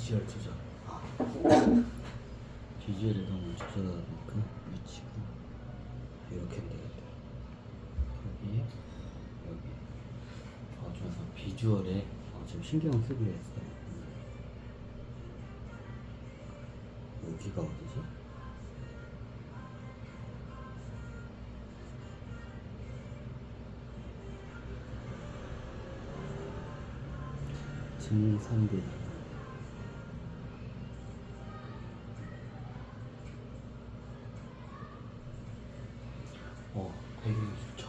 비주얼 조절. 비주얼을 너무 조절하니까 위치가 이렇게 하면 되겠다. 여기 봐줘서 비주얼에 좀 신경을 쓰기로 했어요. 여기가 어디지? 증산비 배경이 좋죠.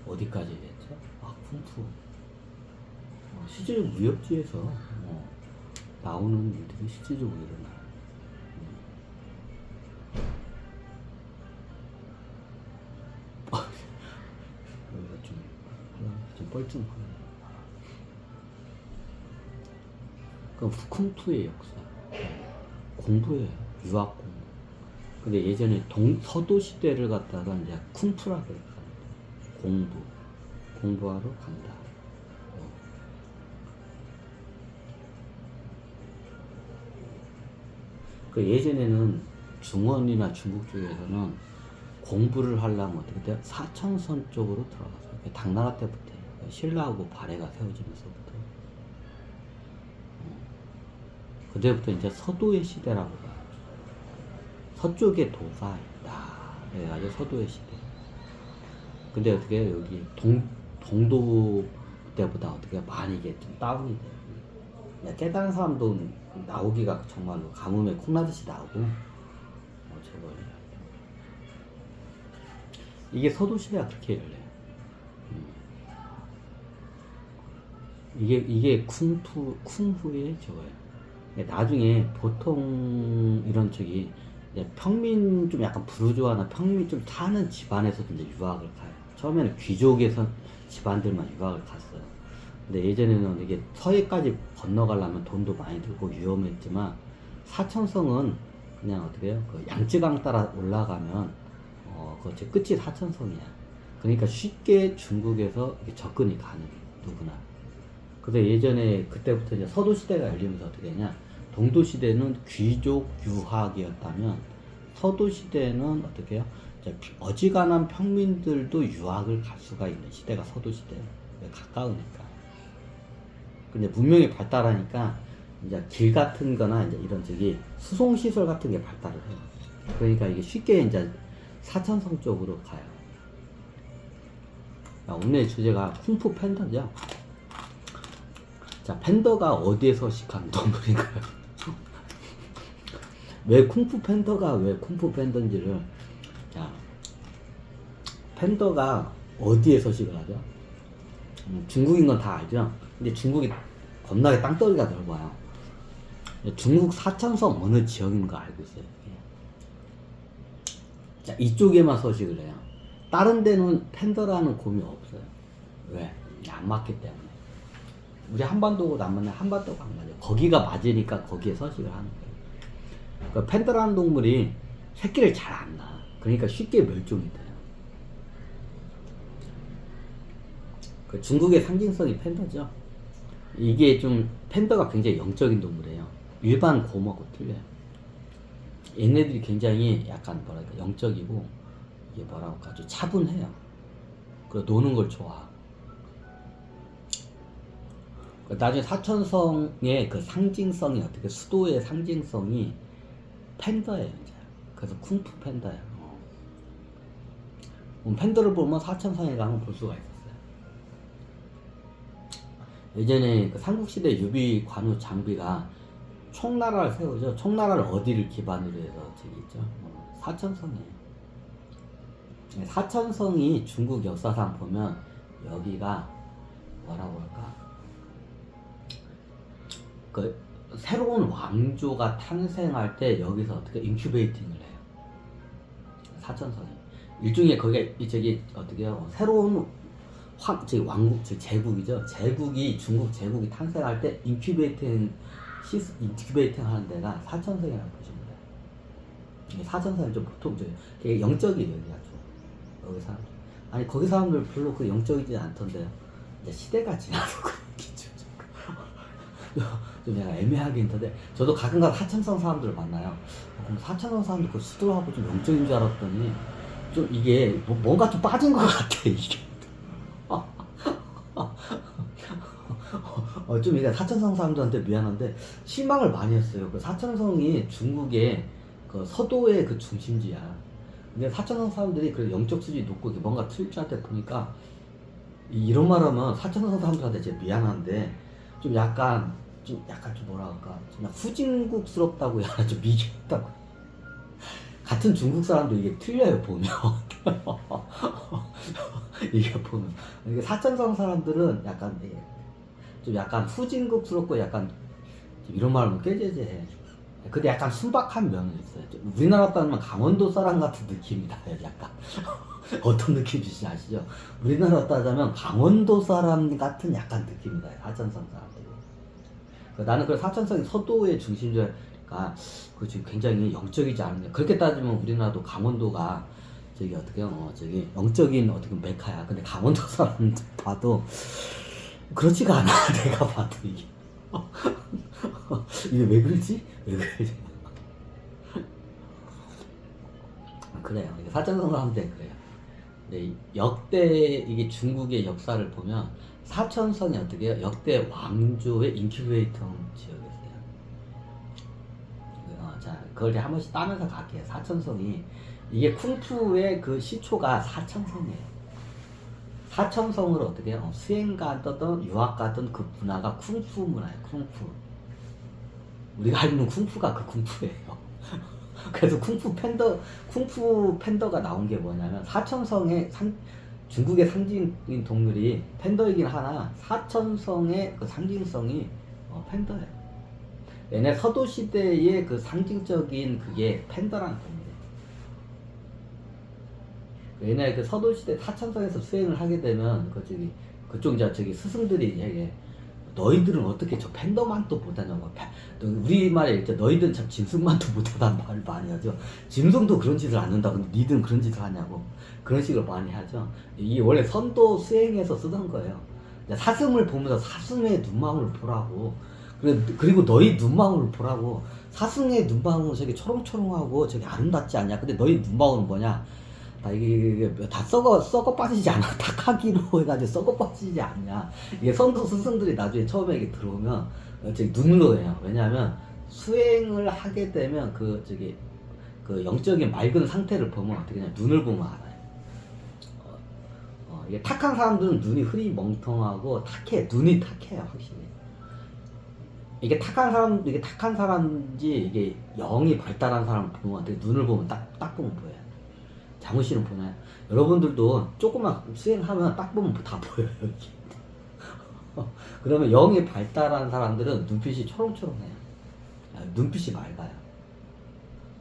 어디까지 됐죠? 쿵푸. 실제로 무협지에서 나오는 일들이 실제적으로 일어나요. 여기가 좀 뻘쭘하네. 그럼 쿵푸의 역사, 공부예요. 유학 공부. 근데 예전에 서도 시대를 갖다가 이제 쿵푸라고 했어요. 공부하러 간다. 그 예전에는 중원이나 중국 쪽에서는 공부를 하려면 어떻게 돼요? 사천선 쪽으로 들어갔어요. 당나라 때부터 신라하고 발해가 세워지면서부터 그때부터 이제 서도의 시대라고 봐요. 서쪽에 도사가 있다. 그래가지고 서도의 시대. 근데 어떻게 해요? 여기 동도 때보다 어떻게 많이 이게 좀 다운이 돼요. 깨달은 사람도 나오기가 정말로 가뭄에 콩나듯이 나오고 저걸 이게 서도 시대가 그렇게 열려요. 이게 쿵푸의 저거예요. 나중에 보통 이런 쪽이 평민 좀 약간 부르주아나 평민 좀 사는 집안에서도 이제 유학을 가요. 처음에는 귀족에서 집안들만 유학을 갔어요. 근데 예전에는 이게 서해까지 건너가려면 돈도 많이 들고 위험했지만 사천성은 그냥 어떻게 해요? 그 양쯔강 따라 올라가면 그 끝이 사천성이야. 그러니까 쉽게 중국에서 접근이 가능해 누구나. 그래서 예전에 그때부터 이제 서도 시대가 열리면서 어떻게 했냐? 동도 시대는 귀족 유학이었다면 서도 시대는 어떻게 해요? 어지간한 평민들도 유학을 갈 수가 있는 시대가 서도 시대예요. 가까우니까. 근데 문명이 발달하니까 이제 길 같은 거나 이제 이런 수송 시설 같은 게 발달을 해요. 그러니까 이게 쉽게 이제 사천성 쪽으로 가요. 오늘의 주제가 쿵푸 팬더죠. 자, 팬더가 어디에 서식한 동물인가요? 왜 쿵푸 팬더인지를, 자, 팬더가 어디에 서식을 하죠? 중국인 건 다 알죠? 근데 중국이 겁나게 땅덩이가 넓어요. 중국 사천성 어느 지역인 거 알고 있어요. 자, 이쪽에만 서식을 해요. 다른 데는 팬더라는 곰이 없어요. 왜? 안 맞기 때문에. 우리 한반도고 남한은 한반도가 안 맞아요. 거기가 맞으니까 거기에 서식을 하는 거예요. 그러니까 팬더라는 동물이 새끼를 잘 안 낳아. 그러니까 쉽게 멸종이 돼요. 그 중국의 상징성이 팬더죠. 이게 좀 팬더가 굉장히 영적인 동물이에요. 일반 곰하고 틀려요. 얘네들이 굉장히 약간 뭐랄까 영적이고 이게 뭐라고 할까 좀 차분해요. 그리고 노는 걸 좋아하고. 나중에 사천성의 그 상징성이 어떻게 수도의 상징성이 팬더예요. 이제. 그래서 쿵푸 팬더예요. 팬더를 보면 사천성에 가면 볼 수가 있었어요. 예전에 그 삼국시대 유비 관우 장비가 총나라를 세우죠. 총나라를 어디를 기반으로 해서 저기 있죠. 사천성이에요. 사천성이 중국 역사상 보면 여기가 뭐라고 할까? 그 새로운 왕조가 탄생할 때 여기서 어떻게 인큐베이팅을 해요. 사천성이 일종의 거기에 저기 어떻게 해요? 새로운 왕국, 제국이죠. 중국 제국이 탄생할 때 인큐베이팅 하는 데가 사천성이라고 보시면 돼요. 사천성이 좀 보통 되게 영적이에요. 여기가 좀 여기 사람들. 아니 거기 사람들 별로 그 영적이지 않던데요. 이제 시대가 지나서 그렇겠죠. 좀 약간 애매하게 있는데 저도 가끔가다 사천성 사람들을 만나요. 그럼 사천성 사람들 그 수도하고 좀 영적인 줄 알았더니 좀 이게 뭔가 좀 빠진 것 같아 이게. 좀 이게 사천성 사람들한테 미안한데 실망을 많이 했어요. 그 사천성이 중국의 그 서도의 그 중심지야. 근데 사천성 사람들이 그 영적 수준이 높고 뭔가 틀릴 줄 알때 보니까 이런 말하면 사천성 사람들한테 진짜 미안한데 좀 뭐라 할까 좀 후진국스럽다고 해야 하나 좀 미개하다고. 같은 중국 사람도 이게 틀려요 보면. 이게 보면 이게 사천성 사람들은 좀 약간 후진국스럽고 약간 좀 이런 말하면 깨제제해. 근데 약간 순박한 면이 있어요. 우리나라 따지면 강원도 사람 같은 느낌이 나요. 약간 어떤 느낌인지 아시죠? 우리나라 따지면 강원도 사람 같은 약간 느낌이 나요. 사천성 사람들이. 나는 그 사천성이 서도의 중심지가 그 지금 굉장히 영적이지 않냐. 그렇게 따지면 우리나라도 강원도가 저기 어떻게 저기 영적인 어떻게 메카야. 근데 강원도 사람 봐도 그렇지가 않아. 내가 봐도 이게. 이게 왜 그러지? 왜 그러지? 그래요. 이게 사천성 사람들 그래요. 근데 역대 이게 중국의 역사를 보면 사천성이 어떻게 해요? 역대 왕조의 인큐베이터 지역이었어요. 자, 그걸 한 번씩 따면서 갈게요. 사천성이 이게 쿵푸의 그 시초가 사천성이에요. 사천성을 어떻게 해요? 수행 가든 유학 가든 그 문화가 쿵푸 문화예요. 쿵푸. 우리가 알고 있는 쿵푸가 그 쿵푸예요. 그래서 쿵푸 팬더가 나온 게 뭐냐면 사천성의 중국의 상징인 동물이 팬더이긴 하나 사천성의 그 상징성이 팬더예요. 얘네 서도 시대의 그 상징적인 그게 팬더라는 동물이에요. 옛날에 그 서도 시대 사천성에서 수행을 하게 되면 그쪽 이제 저기 스승들이 얘기해. 너희들은 어떻게 저 팬더만도 못하냐고. 우리말에 이제 너희들은 참 짐승만도 못하다는 말을 많이 하죠. 짐승도 그런 짓을 안 한다. 근데 니들은 그런 짓을 하냐고. 그런 식으로 많이 하죠. 이게 원래 선도 수행에서 쓰던 거예요. 사슴을 보면서 사슴의 눈망울을 보라고. 그리고 너희 눈망울을 보라고. 사슴의 눈망울은 저기 초롱초롱하고 저기 아름답지 않냐. 근데 너희 눈망울은 뭐냐. 이게 다 썩어 빠지지 않아. 탁하기로 해가지고 썩어 빠지지 않냐. 이게 선도 스승들이 나중에 처음에 이게 들어오면 저기 눈으로 해요. 왜냐하면 수행을 하게 되면 그 영적인 맑은 상태를 보면 어떻게 하냐. 눈을 보면 알아요. 이게 탁한 사람들은 눈이 흐리멍텅하고 탁해. 눈이 탁해요, 확실히. 이게 탁한 사람인지 이게 영이 발달한 사람 보면 어떻게 눈을 보면 딱 보면 보여요. 장훈씨는 보나요? 여러분들도 조금만 수행하면 딱 보면 다 보여요. 그러면 영이 발달한 사람들은 눈빛이 초롱초롱해요. 눈빛이 맑아요.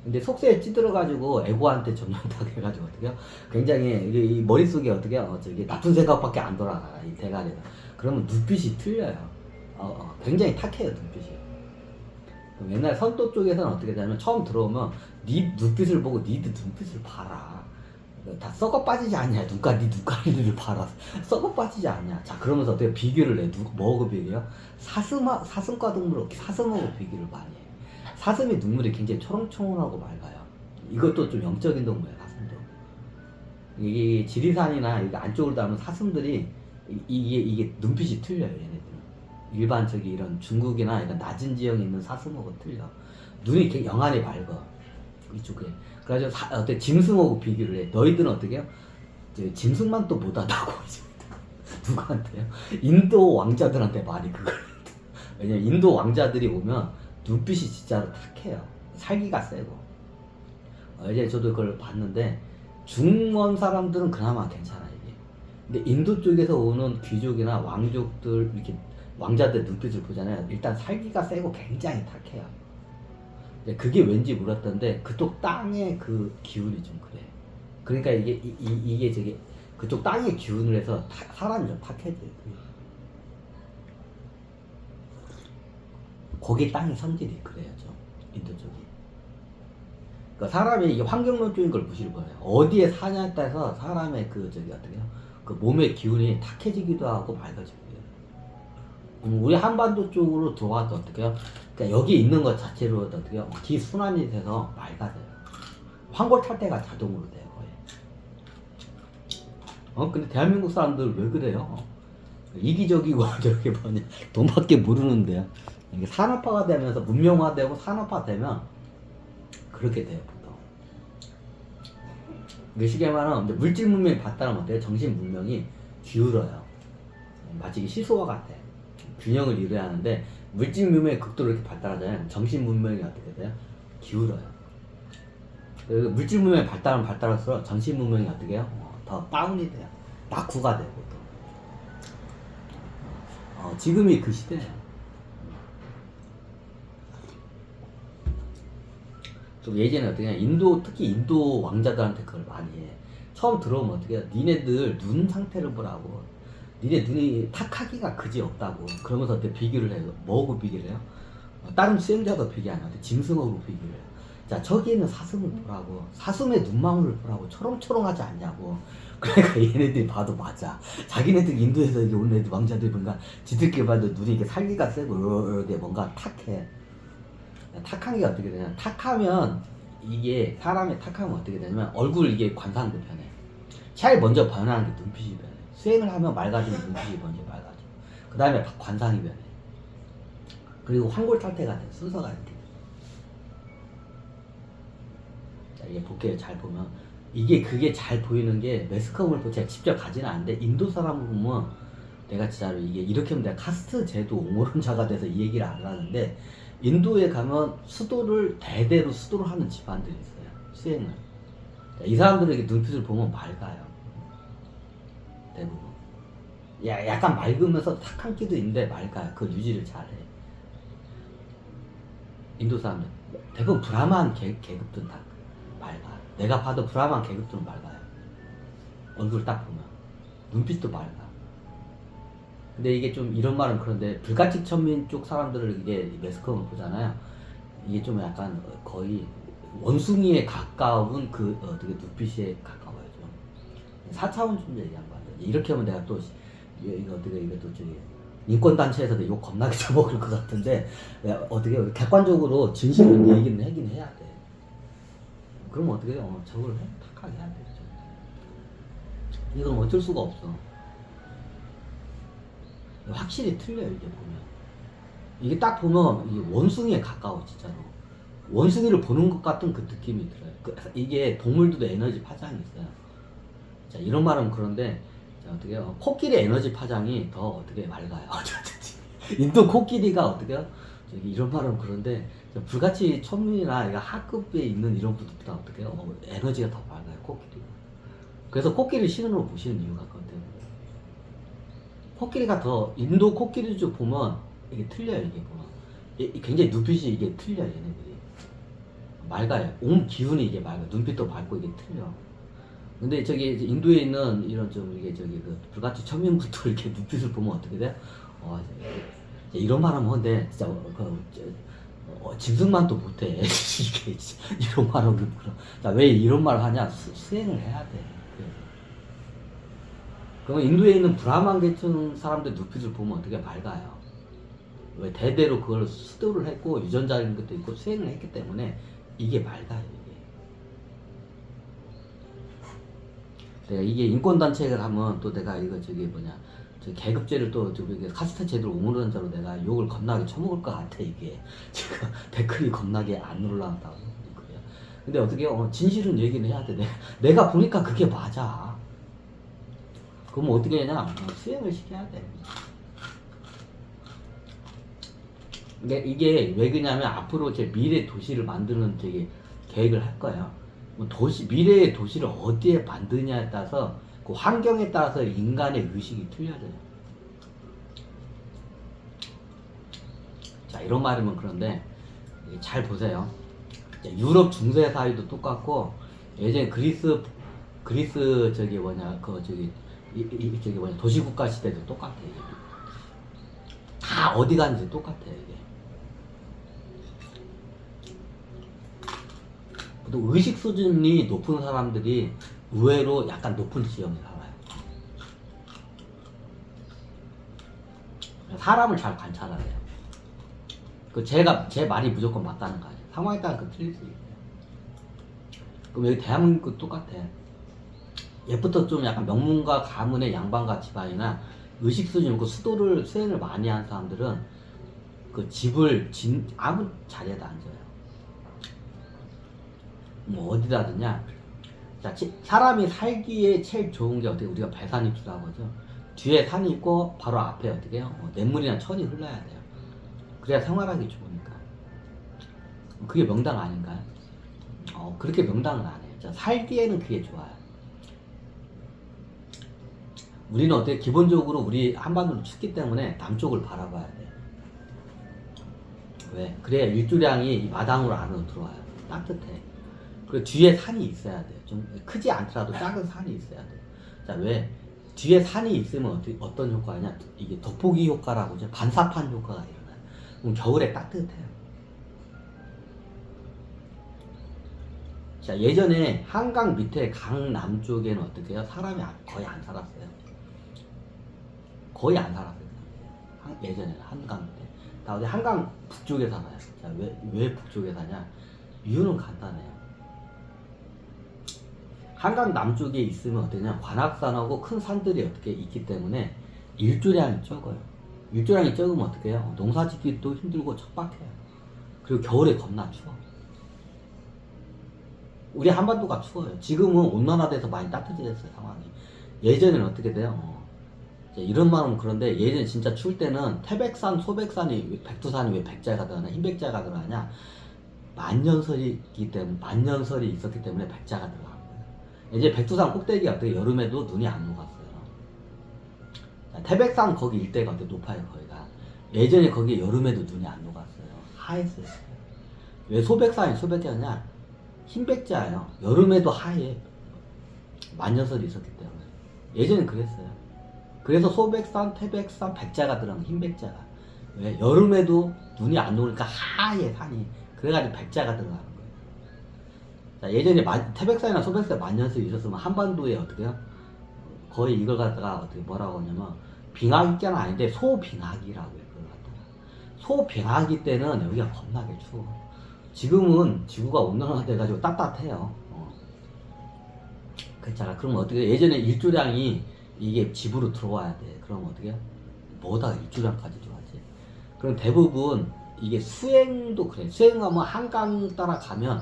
근데 속세에 찌들어가지고 에고한테 전염당해가지고 어떻게요? 굉장히 이 머릿속에 어떻게요? 저기 나쁜 생각밖에 안 돌아가요. 이 대가리가. 그러면 눈빛이 틀려요. 굉장히 탁해요, 눈빛이. 옛날 선도 쪽에서는 어떻게 되냐면 처음 들어오면 네 눈빛을 보고 니들 눈빛을 봐라. 다 썩어 빠지지 않냐. 네 눈가리를 봐라. 썩어 빠지지 않냐. 자, 그러면서 어떻게 비교를 해. 뭐하고 비교해요? 사슴과 동물을 사슴하고 비교를 많이 해. 사슴의 눈물이 굉장히 초롱초롱하고 맑아요. 이것도 좀 영적인 동물이에요. 사슴도. 이게 지리산이나 이게 안쪽으로 닿으면 사슴들이 이게 눈빛이 틀려요. 얘네들은. 일반 이런 중국이나 이런 낮은 지형에 있는 사슴하고 틀려. 눈이 영안이 밝아. 이쪽에. 그래가지고 어때 짐승하고 비교를 해. 너희들은 어떻게 해요? 짐승만 또 못하다고. 누구한테요? 인도 왕자들한테 말이 그걸. 왜냐면 인도 왕자들이 오면 눈빛이 진짜로 탁해요. 살기가 세고. 이제 저도 그걸 봤는데 중원 사람들은 그나마 괜찮아 이게. 근데 인도 쪽에서 오는 귀족이나 왕족들 이렇게 왕자들 눈빛을 보잖아요. 일단 살기가 세고 굉장히 탁해요. 그게 왠지 몰랐던데 그쪽 땅의 그 기운이 좀 그래. 그러니까 이게 그쪽 땅의 기운을 해서 사람이 좀 탁해져요. 거기 땅의 성질이 그래요, 좀 인도 쪽이. 그러니까 사람이 이게 환경론적인 걸 무시를 못해요. 어디에 사냐에 따라서 사람의 어떻게요? 그 몸의 기운이 탁해지기도 하고 맑아지기도 해요. 우리 한반도 쪽으로 들어와도 어떻게요? 그러니까 여기 있는 것 자체로 어떻게요? 기순환이 돼서 맑아져요. 황골 탈때가 자동으로 돼요, 거의. 근데 대한민국 사람들 왜 그래요? 이기적이고 저기 뭐냐 돈밖에 모르는데요. 이게 산업화가 되면서 문명화되고 산업화되면 그렇게 돼요, 보통. 쉽게 말하면 물질 문명이 발달하면 어때요? 정신 문명이 기울어요. 마치 시소와 같아. 균형을 이루어야 하는데 물질 문명이 극도로 이렇게 발달하잖아요. 정신 문명이 어떻게 돼요? 기울어요. 물질 문명이 발달하면 발달할수록 정신 문명이 어떻게 해요? 더 다운이 돼요. 낙후가 되고 또. 지금이 그 시대예요. 좀 예전에 어떻게 인도, 특히 인도 왕자들한테 그걸 많이 해. 처음 들어오면 어떻게 해요? 니네들 눈 상태를 보라고. 니네 눈이 탁하기가 그지 없다고. 그러면서 어떻게 비교를 해요? 뭐하고 비교를 해요? 다른 수행자도 비교 안 하는데 짐승하고 비교를 해요. 자, 저기 있는 사슴을 보라고. 사슴의 눈망울을 보라고. 초롱초롱하지 않냐고. 그러니까 얘네들이 봐도 맞아. 자기네들 인도에서 이제 온 애들 왕자들 뭔가 지들끼리 봐도 눈이 이렇게 살기가 세고 이렇게 뭔가 탁해. 탁한 게 어떻게 되냐? 탁하면 이게 사람의 탁하면 어떻게 되냐면 얼굴 이게 관상도 변해. 제일 먼저 변하는 게 눈빛이 변해. 수행을 하면 맑아지면 눈빛이 먼저 맑아져. 그 다음에 관상이 변해. 그리고 황골탈태가 돼. 순서가 이렇게. 자, 이게 볼게요. 잘 보면 그게 잘 보이는 게 매스컴을 제가 직접 가지는 않는데 인도 사람을 보면 내가 진짜로 이게 이렇게 하면 내가 카스트 제도 옹호론자가 돼서 이 얘기를 안 하는데 인도에 가면 대대로 수도를 하는 집안들이 있어요. 수행을. 이 사람들에게 눈빛을 보면 맑아요. 대부분. 약간 맑으면서 탁한 끼도 있는데 맑아요. 그 유지를 잘해. 인도 사람들. 대부분 브라만 계급들은 다 맑아. 내가 봐도 브라만 계급들은 맑아요. 얼굴 딱 보면. 눈빛도 맑아. 근데 이게 좀 이런 말은 그런데 불가치 천민 쪽 사람들을 이게 매스컴을 보잖아요. 이게 좀 약간 거의 원숭이에 가까운 그 어떻게 눈빛에 가까워요. 좀 4차원 존재 얘기한 거 같아요. 이렇게 하면 내가 또 이거 어떻게 이거 또 저기 인권 단체에서도 욕 겁나게 쳐먹을 것 같은데 어떻게 객관적으로 진실을 얘기는 하긴 해야 돼. 그럼 어떻게 해요? 저걸 탁하게 해야 돼. 이건 어쩔 수가 없어. 확실히 틀려요. 이게 보면 이게 딱 보면 이게 원숭이에 가까워. 진짜로 원숭이를 보는 것 같은 그 느낌이 들어요. 이게 동물들도 에너지 파장이 있어요. 자, 이런 말은 그런데 자, 어떻게 해요? 코끼리 에너지 파장이 더 어떻게 맑아요. 인도 코끼리가 어떻게 해요? 저기 이런 말은 그런데 불가치 천민이나 하급에 있는 이런 분들보다 어떻게 해요? 에너지가 더 맑아요. 코끼리가. 그래서 코끼리 신으로 보시는 이유가 그것 때문에. 코끼리가 더 인도 코끼리 쪽 보면 이게 틀려요. 이게 보면 굉장히 눈빛이 이게 틀려요. 얘네들이 맑아요. 온 기운이 이게 맑아. 눈빛도 맑고 이게 틀려. 근데 저기 인도에 있는 이런 좀 이게 저기 그 불가치 천민부터 이렇게 눈빛을 보면 어떻게 돼? 이런 말하면 근데 진짜 짐승만 또 못해. 이게 이런 말하면 그럼. 자, 왜 이런 말 하냐? 수행을 해야 돼. 그러면 인도에 있는 브라만 계층 사람들 눈빛을 보면 어떻게 맑아요? 왜 대대로 그걸 수도를 했고 유전자인 것도 있고 수행을 했기 때문에 이게 맑아요. 내가 이게 인권단체를 하면 또 내가 이거 저기 뭐냐 저 계급제를 또 저기 카스트 제도를 옹호하는 자로 내가 욕을 겁나게 쳐먹을 것 같아. 이게 제가 댓글이 겁나게 안 올라간다고. 근데 어떻게 진실은 얘기는 해야 돼. 내가 보니까 그게 맞아. 그럼 어떻게 하냐? 수행을 시켜야 돼. 근데 이게 왜 그러냐면 앞으로 제 미래 도시를 만드는 되게 계획을 할 거예요. 미래의 도시를 어디에 만드냐에 따라서 그 환경에 따라서 인간의 의식이 틀려져요. 자, 이런 말이면 그런데 잘 보세요. 유럽 중세 사회도 똑같고 예전에 그리스 저기 뭐냐 저기 뭐냐 도시국가 시대도 똑같아. 이게. 다 어디 가는지 똑같아. 이게. 또 의식 수준이 높은 사람들이 의외로 약간 높은 지형에 살아요. 사람을 잘 관찰해야 돼요. 제 말이 무조건 맞다는 거 아니에요. 상황에 따라 틀릴 수 있어요. 그럼 여기 대한민국도 똑같아. 옛부터 좀 약간 명문가 가문의 양반가 집안이나 의식 수준 있고 수행을 많이 한 사람들은 그 집을 아무 자리에도 앉아요. 뭐 어디다든냐. 자, 사람이 살기에 제일 좋은 게 어떻게 우리가 배산입수라고 하죠. 뒤에 산이 있고 바로 앞에 어떻게 해요? 냇물이나 천이 흘러야 돼요. 그래야 생활하기 좋으니까. 그게 명당 아닌가요? 그렇게 명당은 안 해요. 자, 살기에는 그게 좋아요. 우리는 어떻게 기본적으로 우리 한반도는 춥기 때문에 남쪽을 바라봐야 돼요. 왜? 그래야 일조량이 이 마당으로 안으로 들어와요. 따뜻해. 그리고 뒤에 산이 있어야 돼요. 좀 크지 않더라도 작은 산이 있어야 돼요. 자, 왜? 뒤에 산이 있으면 어떤 효과냐? 이게 돋보기 효과라고 하죠. 반사판 효과가 일어나요. 그럼 겨울에 따뜻해요. 자, 예전에 한강 밑에 강 남쪽에는 어떻게 해요? 사람이 거의 안 살았어요. 거의 안 살았어요. 예전에는 한강 밑에. 나 어디 한강 북쪽에 살아요. 자, 왜 북쪽에 사냐? 이유는 간단해요. 한강 남쪽에 있으면 어떠냐? 관악산하고 큰 산들이 어떻게 있기 때문에 일조량이 적어요. 일조량이 적으면 어떻게 해요? 농사 짓기도 힘들고 척박해요. 그리고 겨울에 겁나 추워. 우리 한반도가 추워요. 지금은 온난화돼서 많이 따뜻해졌어요, 상황이. 예전에는 어떻게 돼요? 이런 말은 그런데 예전에 진짜 추울 때는 태백산, 소백산이, 백두산이 왜 백자가 들어가냐, 흰백자가 들어가냐? 만년설이 있었기 때문에 백자가 들어간 거예요. 이제 백두산 꼭대기가 어떻게 여름에도 눈이 안 녹았어요. 태백산 거기 일대가 어떻게 높아요, 거기가. 예전에 거기 여름에도 눈이 안 녹았어요. 하했어요. 왜 소백자냐? 흰백자예요. 여름에도 하얘. 만년설이 있었기 때문에. 예전엔 그랬어요. 그래서 소백산, 태백산, 백자가 들어간 흰백자가. 왜? 여름에도 눈이 안 녹으니까 하얘, 산이. 그래가지고 백자가 들어가는 거예요. 자, 예전에 태백산이나 소백산 만년설이 있었으면 한반도에 어떻게 해요? 거의 이걸 갖다가 어떻게 뭐라고 하냐면 빙하기까는 아닌데 소빙하기라고 해요. 그걸 갖다가. 소빙하기 때는 여기가 겁나게 추워. 지금은 지구가 온난화돼가지고 따뜻해요. 그렇잖아. 그럼 어떻게 해? 예전에 일조량이 이게 집으로 들어와야 돼. 그럼 어떻게 해? 뭐다가 일조량까지 들어왔지? 그럼 대부분 이게 수행도 그래. 수행하면 한강 따라가면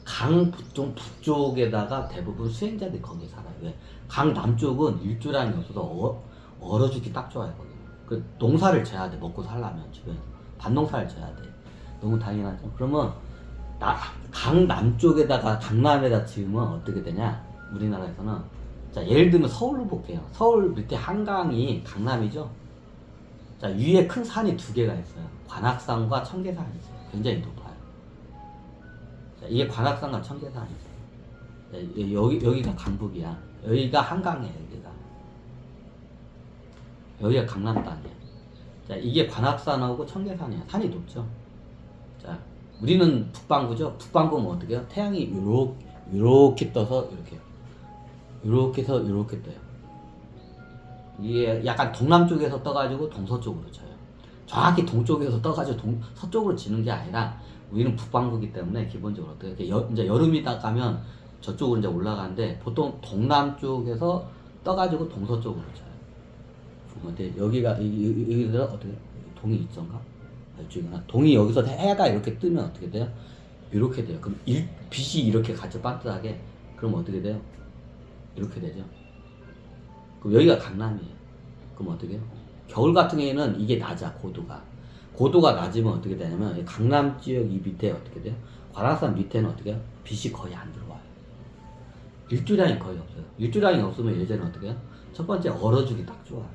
강 북쪽에다가 대부분 수행자들이 거기 살아요. 왜? 강 남쪽은 일조량이 없어서 얼어 죽기 딱 좋아요. 거기. 그 농사를 져야 돼. 먹고 살려면 주변 밭농사를 져야 돼. 너무 당연하죠. 그러면 강 남쪽에다가 강남에다 지으면 어떻게 되냐? 우리나라에서는 자, 예를 들면 서울로 볼게요. 서울 밑에 한강이 강남이죠. 자, 위에 큰 산이 두 개가 있어요. 관악산과 청계산이 있어요. 굉장히 높아요. 자, 이게 관악산과 청계산이 있어요. 자, 여기가 강북이야. 여기가 한강이에요. 여기가 강남 땅이에요. 자, 이게 관악산하고 청계산이야. 산이 높죠. 자, 우리는 북반구죠. 북반구면 어떻게 해요? 태양이 요렇게 떠서 이렇게 해서 이렇게 떠요. 이게 약간 동남쪽에서 떠가지고 동서쪽으로 져요. 정확히 동쪽에서 떠가지고 서쪽으로 지는 게 아니라 우리는 북반구이기 때문에 기본적으로 어떻게 이제 여름이다 가면 저쪽으로 이제 올라가는데 보통 동남쪽에서 떠가지고 동서쪽으로 져요. 근데 여기가 여기서 어떻게 동이 있던가? 이쪽이구나. 동이 여기서 해가 이렇게 뜨면 어떻게 돼요? 이렇게 돼요. 그럼 빛이 이렇게 같이 반듯하게 그럼 어떻게 돼요? 이렇게 되죠. 그럼 여기가 강남이에요. 그럼 어떻게 해요? 겨울 같은 경우에는 이게 낮아. 고도가 낮으면 어떻게 되냐면 강남 지역 이 밑에 어떻게 돼요? 관악산 밑에는 어떻게 해요? 빛이 거의 안 들어와요. 일조량이 거의 없어요. 일조량이 없으면 예전에 어떻게 해요? 첫 번째 얼어주기 딱 좋아요.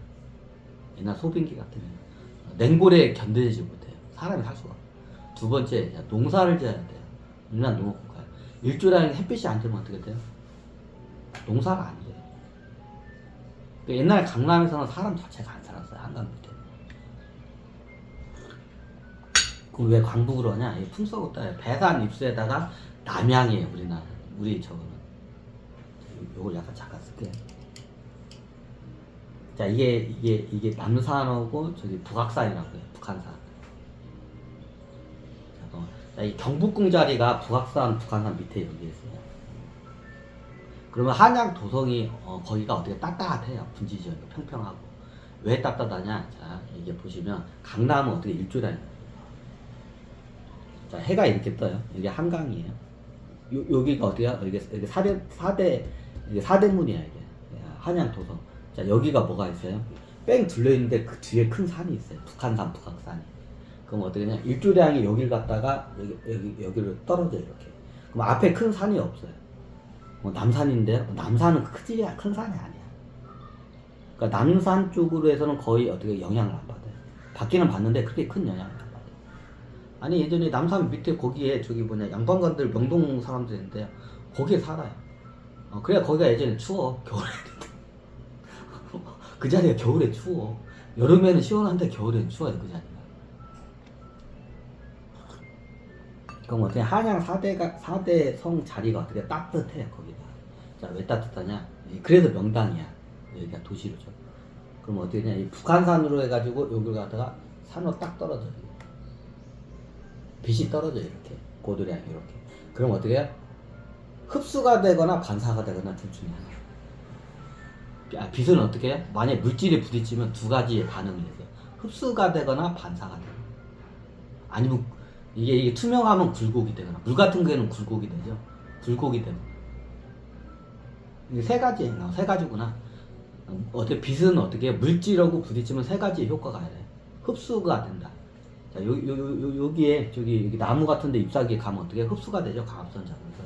옛날 소빙기 같은 경우 냉골에 견디지 못해요. 사람이 살 수가 없어요. 두 번째 농사를 지어야 돼요. 우리나라 농업국가예요. 일조량이 햇빛이 안 들면 어떻게 돼요? 농사가 안 돼요. 옛날 강남에서는 사람 자체가 안 살았어요. 한강 밑에. 그럼 왜 광북으로 하냐? 풍속을 따요. 배산 입수에다가 남양이에요. 우리나라. 우리 저거는. 요걸 약간 잠깐 쓸게요. 자, 이게 남산하고 저기 북악산이라고 해요. 북한산. 잠깐만. 자, 이 경북궁 자리가 북악산, 북한산 밑에 여기 있어요. 그러면 한양 도성이 거기가 어떻게 따뜻해요. 분지 지역이 평평하고. 왜 따뜻하냐? 자, 이게 보시면 강남은 어떻게 일조량이에요. 자, 해가 이렇게 떠요. 이게 한강이에요. 여기가 어디야? 여기 이게 사대문이야, 이게. 한양 도성. 자, 여기가 뭐가 있어요? 뺑 둘러있는데 그 뒤에 큰 산이 있어요. 북한산, 북악산이. 그럼 어떻게 하냐? 일조량이 여길 갔다가 여기를 떨어져요, 이렇게. 그럼 앞에 큰 산이 없어요. 남산인데, 남산은 큰 산이 아니야. 그러니까 남산 쪽으로 해서는 거의 어떻게 영향을 안 받아요. 받기는 받는데 그렇게 큰 영향을 안 받아요. 아니, 예전에 남산 밑에 거기에 저기 뭐냐, 양반관들 명동 사람들 있는데, 거기에 살아요. 그래야 거기가 예전에 추워, 겨울에. 그 자리가 겨울에 추워. 여름에는 시원한데 겨울에는 추워요, 그 자리가. 그럼 어떻게 한양 4대 성 자리가 어떻게 따뜻해요, 거기가. 자, 왜 따뜻하냐? 그래서 명당이야. 여기가 도시로죠. 그럼 어떻게 되냐? 이 북한산으로 해가지고 여기를 가다가 산으로 딱 떨어져요. 빛이 떨어져요, 이렇게. 고도량이 이렇게. 그럼 어떻게 해요? 흡수가 되거나 반사가 되거나 둘 중에 하나. 빛은 어떻게 해요? 만약에 물질에 부딪히면 두 가지의 반응을 해요. 흡수가 되거나 반사가 되거나. 아니면 이게 투명하면 굴곡이 되거나. 물 같은 경우에는 굴곡이 되죠. 굴곡이 되거나. 이게 세 가지구나. 어떻게 빛은 어떻게 물질하고 부딪히면 세 가지 효과가 있어요. 흡수가 된다. 자, 여기에 여기 나무 같은데 잎사귀에 가면 어떻게 흡수가 되죠? 광합성 잡면서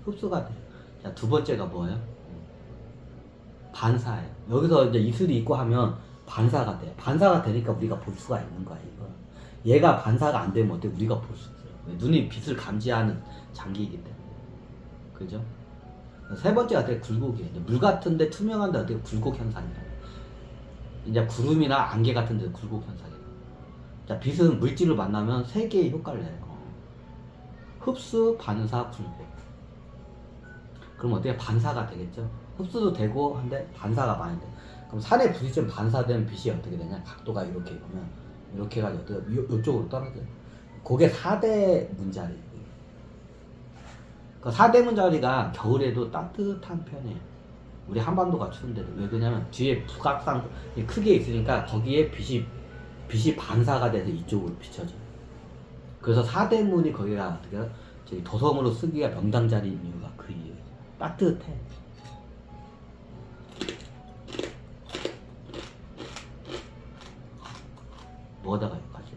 흡수가 돼요. 자, 두 번째가 뭐예요? 반사예요. 여기서 이제 이슬이 있고 하면 반사가 돼요. 반사가 되니까 우리가 볼 수가 있는 거야, 이거. 얘가 반사가 안 되면 어떻게 우리가 볼 수 있어요? 눈이 빛을 감지하는 장기이기 때문에. 그죠? 세 번째가 되게 굴곡이에요. 물 같은데 투명한데 어떻게 굴곡 현상이라. 이제 구름이나 안개 같은데 굴곡 현상이에요. 자, 빛은 물질을 만나면 세 개의 효과를 내요. 흡수, 반사, 굴곡. 그럼 어떻게 반사가 되겠죠? 흡수도 되고 한데 반사가 많이 돼. 그럼 산에 부딪히면 반사되는 빛이 어떻게 되냐? 각도가 이렇게 보면 이렇게 해가지고 이쪽으로 떨어져요. 그게 4대 문자리예요. 그 4대 문자리가 겨울에도 따뜻한 편이에요. 우리 한반도가 추운데도. 왜 그러냐면 뒤에 북악산 크게 있으니까 거기에 빛이 반사가 돼서 이쪽으로 비춰져요. 그래서 4대문이 거기가 어떻게 저기 도성으로 쓰기가 명당 자리인 이유가 그 이유예요. 따뜻해. 뭐하다가 여기까지?